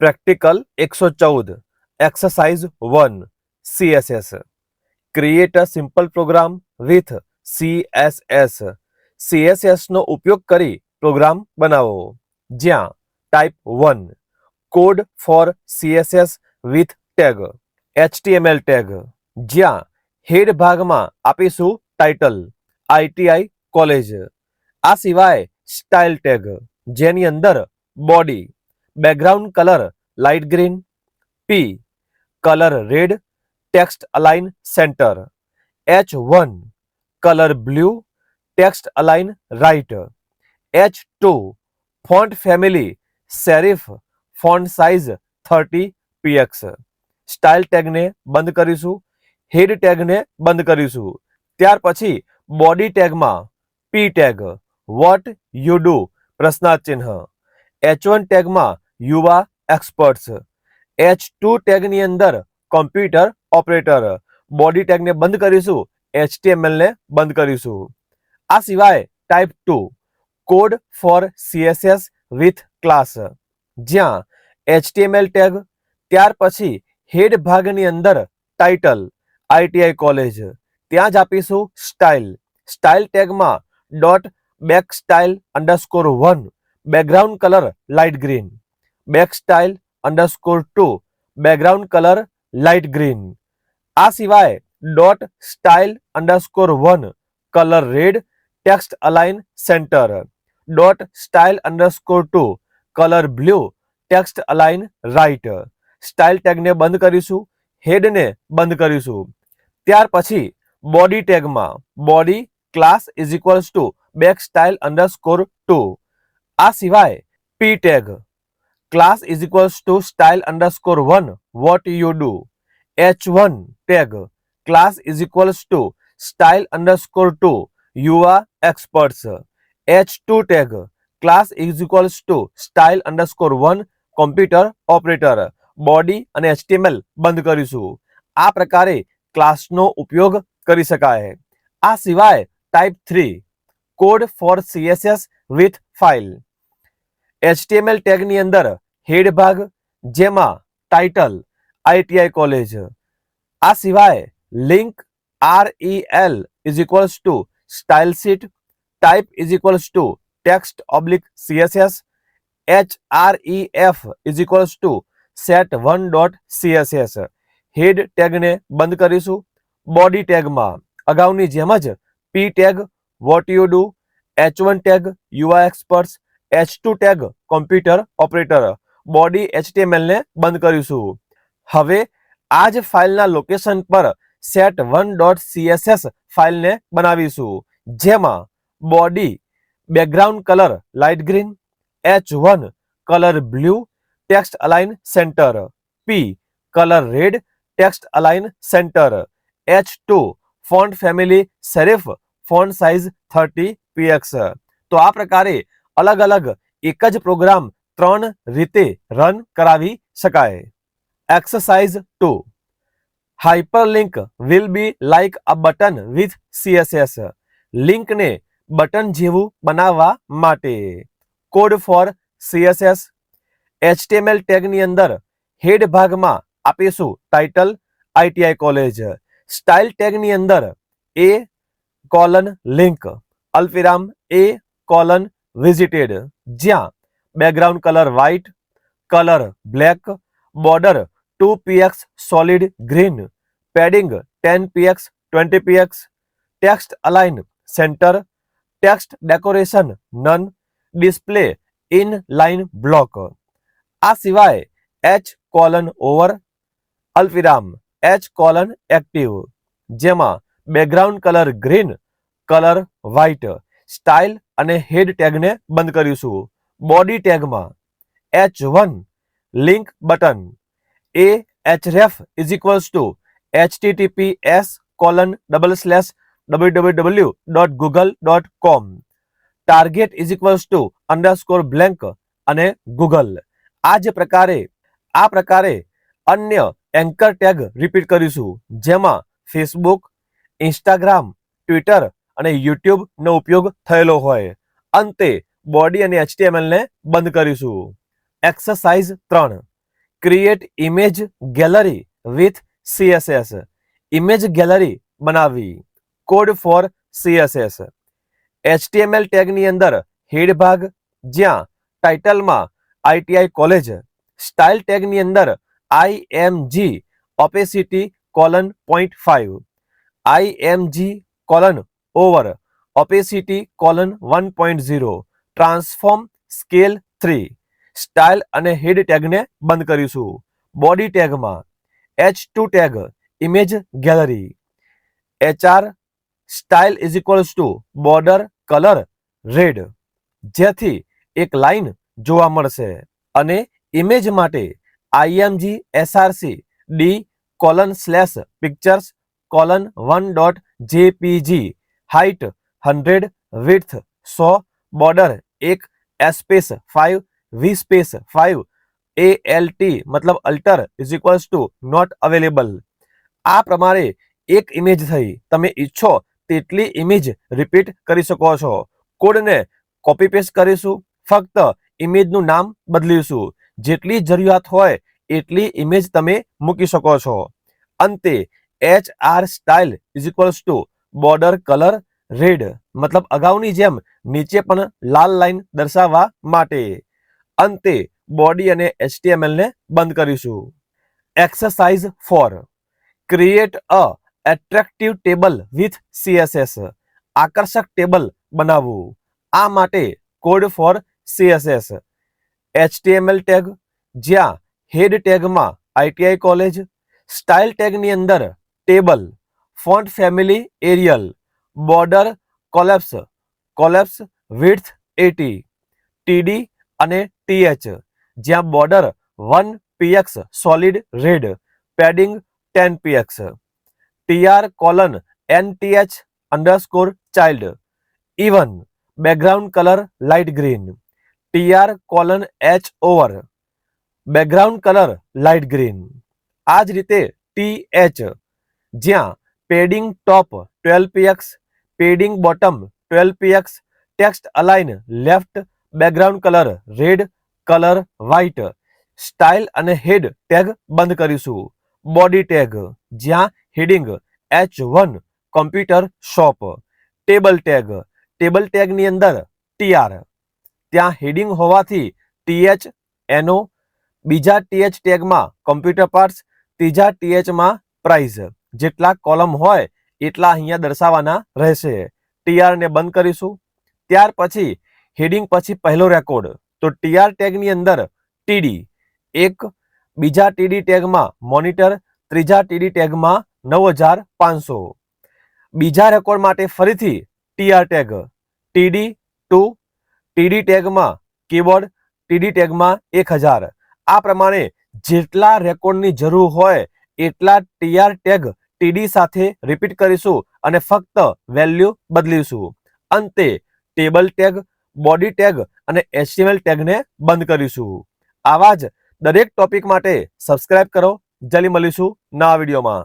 Practical 114 exercise 1 CSS. Create a simple program with CSS. CSS નો ઉપયોગ કરી program બનાવો. જ્યાં type 1 code for CSS with tag HTML tag, જ્યાં head ભાગમાં આપીશું ટાઇટલ ITI કોલેજ. આ સિવાય સ્ટાઇલ ટેગ, જેની અંદર body background colour light green, P colour red, text align centre, H1 colour blue, text align right, H2 font family serif, font size 30 px. Style ટેગને બંધ કરીશું, head ટેગને બંધ કરીશું. ત્યાર પછી બોડી ટેગમાં P tag what you do પ્રશ્નાર્થ ચિહ્ન, H1 ટેગમાં યુવા એક્સપર્ટ્સ, H2 ટેગની અંદર કોમ્પ્યુટર ઓપરેટર. બોડી ટેગને બંધ કરીશું, HTML ને બંધ કરીશું. આ સિવાય type 2 code for CSS with class, જ્યાં HTML ટેગ, ત્યાર પછી હેડ ભાગની અંદર ટાઇટલ ITI કોલેજ, ત્યાં જ આપીશું સ્ટાઇલ. સ્ટાઇલ ટેગમાં dot back style underscore 1 background colour light green, back style underscore 2 background colour light green. આ સિવાય dot style underscore 1 colour red, text align centre, dot style underscore 2 colour blue, text align right. Style ટેગને બંધ કરીશું, હેડને બંધ કરીશું. ત્યાર પછી બોડી ટેગમાં body class is equals to back style underscore 2. આ સિવાય P tag class is equals two style underscore 1 vote you do, H1 tag class is equals two style underscore 2 યુવા experts, H2 tag class is equals two style underscore 1 computer operator. Body અને HTML બંધ કરીશું. આ પ્રકારે ક્લાસનો ઉપયોગ કરી શકાય. આ સિવાય type 3 code for CSS with file. HTML ટેગની અંદર હેડ ભાગ, જેમાં ટાઇટલ ITI કોલેજ. આ સિવાય link REL is equals two style sheet, type is equals two text oblique CSS, href is equals two set1 dot CSS. હેડ ટેગને બંધ કરીશું. Body ટેગમાં અગાઉની જેમ જ P tag what you do, H1 tag UI experts, H2 tag computer operator. Body HTML ને બંધ કરીશું. હવે આ જ ફાઇલના લોકેશન પર set1 ડોટ CSS ફાઇલને બનાવીશું, જેમાં body background colour light green, H1 colour blue, text align centre, P colour red, text align centre, H2 font family serif, font size 30 px. તો આ પ્રકારે અલગ અલગ એક જ પ્રોગ્રામ 3 રીતે રન કરાવી શકાય. Exercise 2 hyperlink will be like a button with CSS. લિંકને બટન જેવું બનાવવા માટે કોડ ફોર CSS. HTML ટેગની અંદર હેડ ભાગમાં આપીશું ટાઇટલ ITI કોલેજ. સ્ટાઇલ ટેગની અંદર A કોલન લિંક અલ્પવિરામ A કોલન વિઝિટેડ, જ્યાં background colour white, colour black, border 2 px solid green, padding 10 px 20 px, text align centre, text decoration none, display in line block. આ સિવાય H colon over અલ્પવિરામ H colon active, જેમાં background colour green, colour white. Style અને head ટેગને બંધ કરીશું. Body ટેગમાં H1 link button, A href is equals to https://www.google.com, target is equals to underscore blank અને ગૂગલ. આ પ્રકારે અન્ય એન્કર ટેગ રિપીટ કરીશું, જેમાં ફેસબુક, ઇન્સ્ટાગ્રામ, ટ્વિટર અને યુટ્યુબ નો ઉપયોગ થયેલો હોય. અંતે બોડી અને HTML ને બંધ કરીશું. Exercise 3 create image gallery with CSS. Image gallery બનાવવી. Code for CSS. HTML ટેગની અંદર હેડ ભાગ, જ્યાં ટાઇટલમાં ITI કોલેજ, સ્ટાઇલ ટેગની અંદર IMG opacity colon 0.5, IMG colon over opacity colon 1.0, transform scale 3. Style અને હેડ ટેગને બંધ કરીશું. બોડી ટેગમાં H2 tag image gallery, HR style is equals to border colour red, જેથી એક લાઈન જોવા મળશે. અને ઇમેજ માટે IMG SRC D:/pictures:1.jpg, height 100, width 100, border 1 space 5 V space 5, ALT મતલબ alter is equals to not available. આ પ્રમાણે એક ઇમેજ થઈ. તમે ઈચ્છો તેટલી ઇમેજ રિપીટ કરી શકો છો. કોડને કોપી પેસ્ટ કરીશું, ફક્ત ઇમેજનું નામ બદલીશું. જેટલી જરૂરિયાત હોય એટલી ઇમેજ તમે મૂકી શકો છો. અંતે HR style is equals to border colour red, મતલબ અગાઉની જેમ નીચે પણ લાલ લાઈન દર્શાવવા માટે. અંતે બોડી અને HTML ને બંધ કરીશું. Exercise 4. Create a attractive table with CSS. આકર્ષક ટેબલ બનાવવું. આ માટે code for CSS. HTML tag, જ્યાં હેડ ટેગમાં ITI કોલેજ, સ્ટાઇલ ટેગની અંદર table, font family Arial, border collapse width 80, TD અને TH, જ્યાં border 1 px solid red, padding 10 px, TR colon NTH underscore child, even background color light green, TR colon H over background color light green. આ જ રીતે TH, જ્યાં padding top 12 px, padding bottom 12 px, text align left, background colour red, colour white. Style અને head tag બંધ કરીશું. Body tag, જ્યાં heading H1 computer shop. Table ટેગની અંદર TR, ત્યાં હેડિંગ હોવાથી TH NO, બીજા TH ટેગમાં કોમ્પ્યુટર પાર્ટ્સ, ત્રીજા THમાં પ્રાઇસ. જેટલા કોલમ હોય એટલા અહીંયા દર્શાવવાના રહેશે. TR ને બંધ કરીશું. ત્યાર પછી હેડિંગ પછી પહેલો રેકોર્ડ, તો TR ટેગની અંદર TD 1, બીજા TD ટેગમાં મોનિટર, ત્રીજા TD ટેગમાં 9500. બીજા રેકોર્ડ માટે ફરીથી TR ટેગ TD 2, TD ટેગમાં કીબોર્ડ, TD ટેગમાં 1000. આ પ્રમાણે જેટલા રેકોર્ડની જરૂર હોય એટલા TR ટેગ TD સાથે રિપીટ કરીશું અને ફક્ત વેલ્યુ બદલીશું. અંતે ટેબલ ટેગ, બોડી ટેગ અને HTML ટેગને બંધ કરીશું. આવા જ દરેક ટોપિક માટે સબસ્ક્રાઇબ કરો. જલ્દી મળીશું નવા વિડીયોમાં.